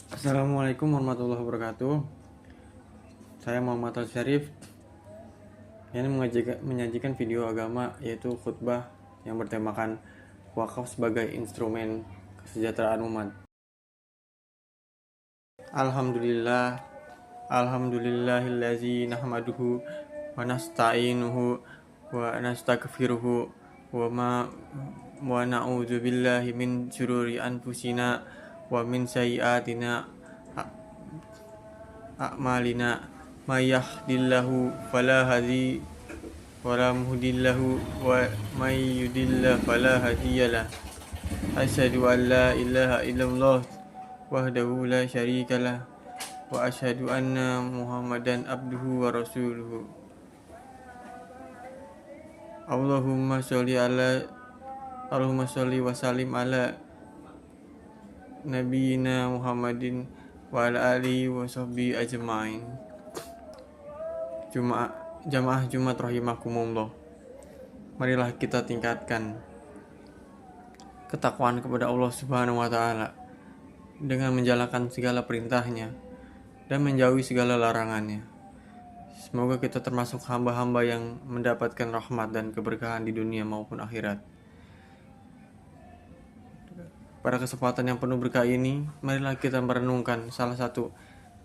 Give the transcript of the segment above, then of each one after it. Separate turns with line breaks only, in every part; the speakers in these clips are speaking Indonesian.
Assalamualaikum warahmatullahi wabarakatuh. Saya Muhammad Al Syarif. Ini menyajikan video agama, yaitu khutbah yang bertemakan wakaf sebagai instrumen kesejahteraan umat. Alhamdulillah, alhamdulillahillazi nahmaduhu wa nasta'inuhu wa nastaghfiruhu wa na'udzu billahi min syururi anfusina wa min sayyiatina a'malina. May yahdihillahu fala mudillahu wa may yudlil fala hadiyalah. Asyhadu an la ilaha illallah wahdahu la syarikalah wa asyhadu anna Muhammadan abduhu wa rasuluhu. Allahumma sholli wa sallim ala nabiyina Muhammadin wa ala alihi wa sahbihi ajma'in. Jamaah Jumat rahimakumullah. Marilah kita tingkatkan ketakwaan kepada Allah Subhanahu wa taala dengan menjalankan segala perintahnya dan menjauhi segala larangannya. Semoga kita termasuk hamba-hamba yang mendapatkan rahmat dan keberkahan di dunia maupun akhirat. Pada kesempatan yang penuh berkah ini, marilah kita merenungkan salah satu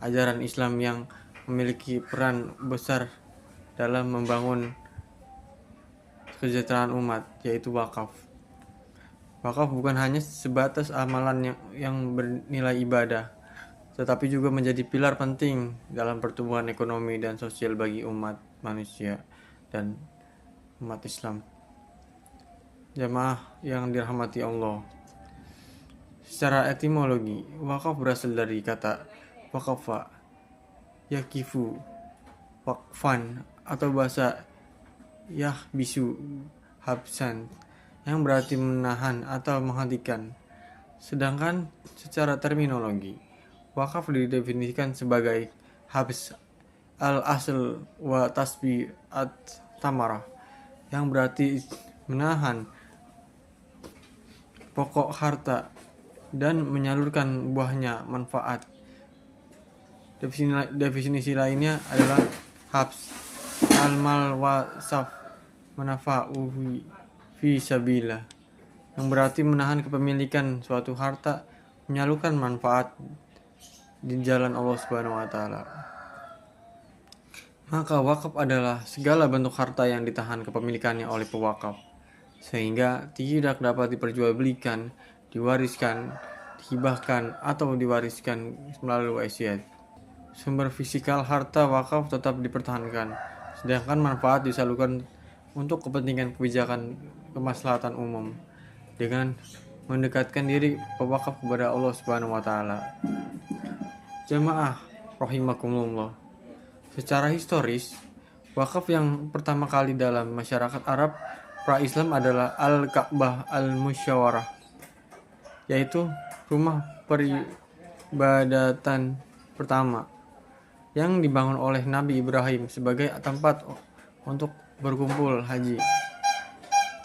ajaran Islam yang memiliki peran besar dalam membangun kesejahteraan umat, yaitu wakaf. Wakaf bukan hanya sebatas amalan yang bernilai ibadah, tetapi juga menjadi pilar penting dalam pertumbuhan ekonomi dan sosial bagi umat manusia dan umat Islam. Jamaah yang dirahmati Allah. Secara etimologi, wakaf berasal dari kata waqafa, yakifu, waqfan, atau bahasa yahbisu, habsan, yang berarti menahan atau menghentikan. Sedangkan secara terminologi, wakaf didefinisikan sebagai habs al-asl wa tasbi at-tamarah, yang berarti menahan pokok harta dan menyalurkan buahnya manfaat. Definisi lainnya adalah habs al-mal wa saf manafa'uhu fi sabilillah, yang berarti menahan kepemilikan suatu harta, menyalurkan manfaat di jalan Allah Subhanahu wa taala. Maka wakaf adalah segala bentuk harta yang ditahan kepemilikannya oleh pewakaf, sehingga tidak dapat diperjualbelikan, diwariskan, dihibahkan, atau diwariskan melalui wasiat. Sumber fisikal harta wakaf tetap dipertahankan, sedangkan manfaat disalurkan untuk kepentingan kebijakan kemaslahatan umum dengan mendekatkan diri pewakaf kepada Allah Subhanahu wa taala. Jamaah rahimakumullah. Secara historis, wakaf yang pertama kali dalam masyarakat Arab pra-Islam adalah Al-Ka'bah Al-Musyawarah, yaitu rumah peribadatan pertama yang dibangun oleh Nabi Ibrahim sebagai tempat untuk berkumpul haji.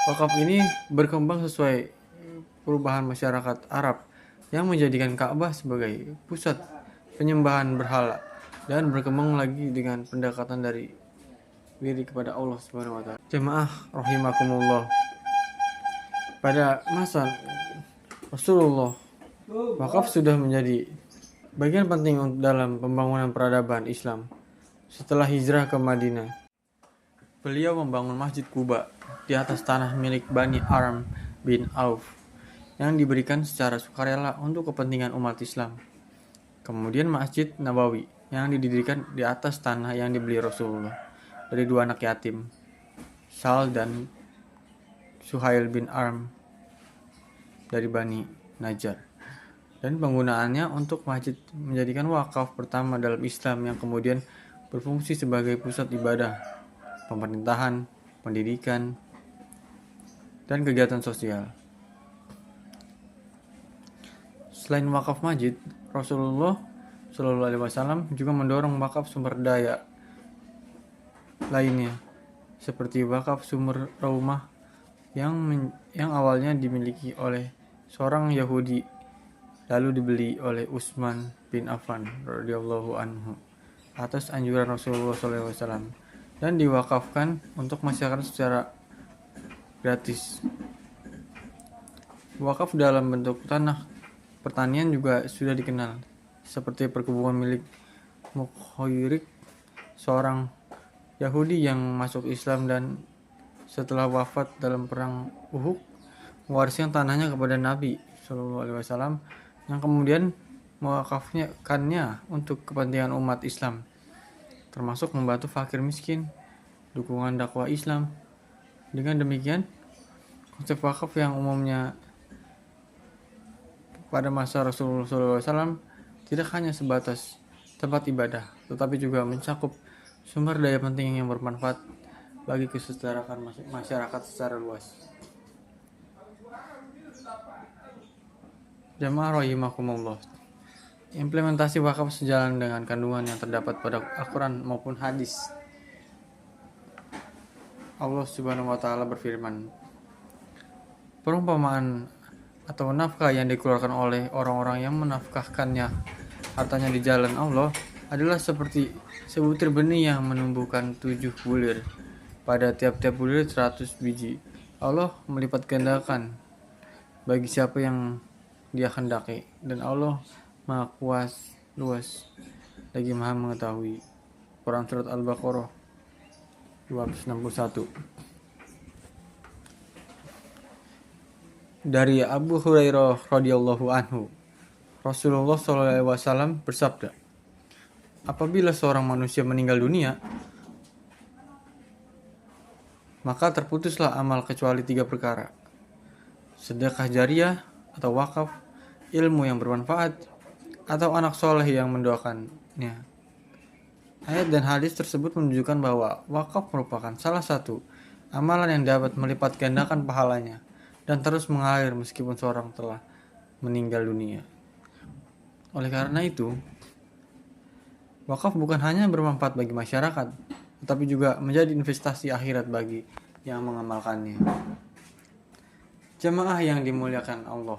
Wakaf ini berkembang sesuai perubahan masyarakat Arab yang menjadikan Ka'bah sebagai pusat penyembahan berhala dan berkembang lagi dengan pendekatan dari diri kepada Allah Subhanahu wa taala. Jemaah rahimakumullah. Pada masa Rasulullah, wakaf sudah menjadi bagian penting dalam pembangunan peradaban Islam. Setelah hijrah ke Madinah, beliau membangun Masjid Quba di atas tanah milik Bani Aram bin Auf yang diberikan secara sukarela untuk kepentingan umat Islam. Kemudian Masjid Nabawi yang didirikan di atas tanah yang dibeli Rasulullah dari dua anak yatim, Sal dan Suhail bin Aram dari Bani Najjar, dan penggunaannya untuk masjid menjadikan wakaf pertama dalam Islam yang kemudian berfungsi sebagai pusat ibadah, pemerintahan, pendidikan, dan kegiatan sosial. Selain wakaf masjid, Rasulullah Shallallahu Alaihi Wasallam juga mendorong wakaf sumber daya lainnya, seperti wakaf sumber rumah yang awalnya dimiliki oleh seorang Yahudi lalu dibeli oleh Utsman bin Affan radhiyallahu anhu atas anjuran Rasulullah SAW dan diwakafkan untuk masyarakat secara gratis. Wakaf dalam bentuk tanah pertanian juga sudah dikenal, seperti perkebunan milik Mukhayrik, seorang Yahudi yang masuk Islam dan setelah wafat dalam perang Uhud mewariskan tanahnya kepada Nabi SAW yang kemudian mewakafkannya untuk kepentingan umat Islam, termasuk membantu fakir miskin, dukungan dakwah Islam. Dengan demikian, konsep wakaf yang umumnya pada masa Rasulullah SAW tidak hanya sebatas tempat ibadah, tetapi juga mencakup sumber daya penting yang bermanfaat bagi kesejahteraan masyarakat secara luas. Jamaah rahimakumullah. Implementasi wakaf sejalan dengan kandungan yang terdapat pada Al-Quran maupun hadis. Allah Subhanahu wa Ta'ala berfirman, perumpamaan atau nafkah yang dikeluarkan oleh orang-orang yang menafkahkannya hartanya di jalan Allah adalah seperti sebutir benih yang menumbuhkan 7 bulir. Pada tiap-tiap bulir 100 biji. Allah melipat gandakan bagi siapa yang Dia hendaki, dan Allah Maha luas lagi Maha mengetahui. Quran surat Al-Baqarah 261. Dari Abu Hurairah radhiyallahu anhu, Rasulullah SAW bersabda, apabila seorang manusia meninggal dunia, maka terputuslah amal kecuali 3 perkara: sedekah jariah atau wakaf, ilmu yang bermanfaat, atau anak soleh yang mendoakannya. Ayat dan hadis tersebut menunjukkan bahwa wakaf merupakan salah satu amalan yang dapat melipat gandakan pahalanya dan terus mengalir meskipun seorang telah meninggal dunia. Oleh karena itu, wakaf bukan hanya bermanfaat bagi masyarakat, tetapi juga menjadi investasi akhirat bagi yang mengamalkannya. Jamaah yang dimuliakan Allah,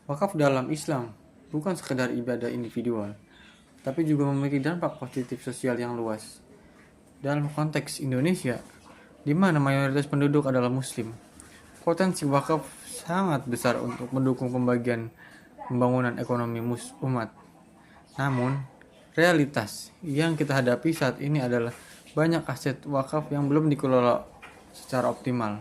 wakaf dalam Islam bukan sekedar ibadah individual, tapi juga memiliki dampak positif sosial yang luas. Dalam konteks Indonesia, di mana mayoritas penduduk adalah Muslim, potensi wakaf sangat besar untuk mendukung pembangunan ekonomi umat. Namun, realitas yang kita hadapi saat ini adalah banyak aset wakaf yang belum dikelola secara optimal.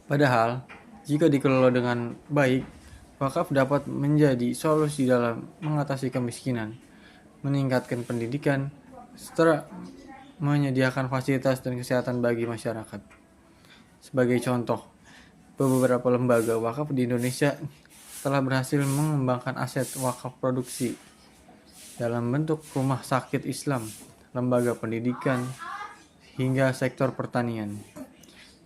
Padahal, jika dikelola dengan baik, wakaf dapat menjadi solusi dalam mengatasi kemiskinan, meningkatkan pendidikan, serta menyediakan fasilitas dan kesehatan bagi masyarakat. Sebagai contoh, beberapa lembaga wakaf di Indonesia telah berhasil mengembangkan aset wakaf produksi dalam bentuk rumah sakit Islam, lembaga pendidikan, hingga sektor pertanian.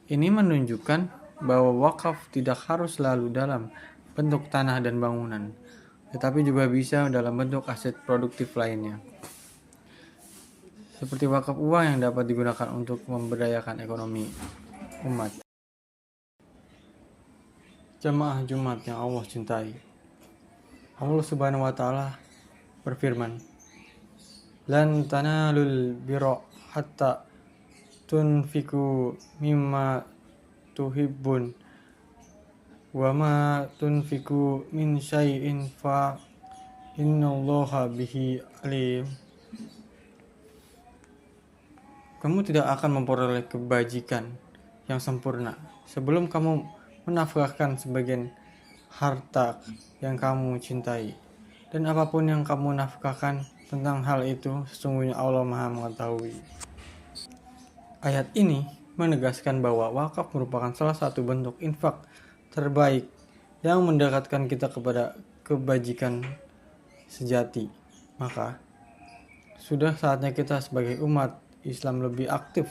Ini menunjukkan bahwa wakaf tidak harus selalu dalam bentuk tanah dan bangunan, tetapi juga bisa dalam bentuk aset produktif lainnya, seperti wakaf uang yang dapat digunakan untuk memberdayakan ekonomi umat. Jamaah Jumat yang Allah cintai, Allah Subhanahu wa Ta'ala berfirman, lan tanalul birra hatta tunfiku mimma tuhibbun wa ma tunfiku min syai'in fa innallaha bihi alim. Kamu tidak akan memperoleh kebajikan yang sempurna sebelum kamu menafkahkan sebagian harta yang kamu cintai, dan apapun yang kamu nafkahkan tentang hal itu, sesungguhnya Allah Maha mengetahui. Ayat ini menegaskan bahwa wakaf merupakan salah satu bentuk infak terbaik yang mendekatkan kita kepada kebajikan sejati. Maka, sudah saatnya kita sebagai umat Islam lebih aktif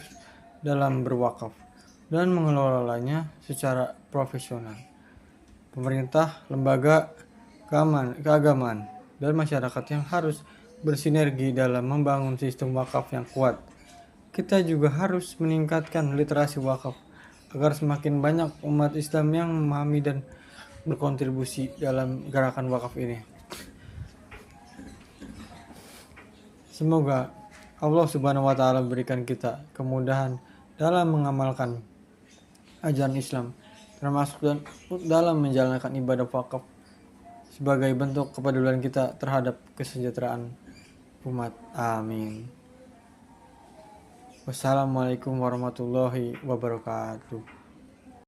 dalam berwakaf dan mengelolanya secara profesional. Pemerintah, lembaga keagamaan, dan masyarakat yang harus bersinergi dalam membangun sistem wakaf yang kuat. Kita juga harus meningkatkan literasi wakaf agar semakin banyak umat Islam yang memahami dan berkontribusi dalam gerakan wakaf ini. Semoga Allah Subhanahu wa taala berikan kita kemudahan dalam mengamalkan ajaran Islam, termasuk dalam menjalankan ibadah wakaf sebagai bentuk kepedulian kita terhadap kesejahteraan umat. Amin. Wassalamualaikum warahmatullahi wabarakatuh.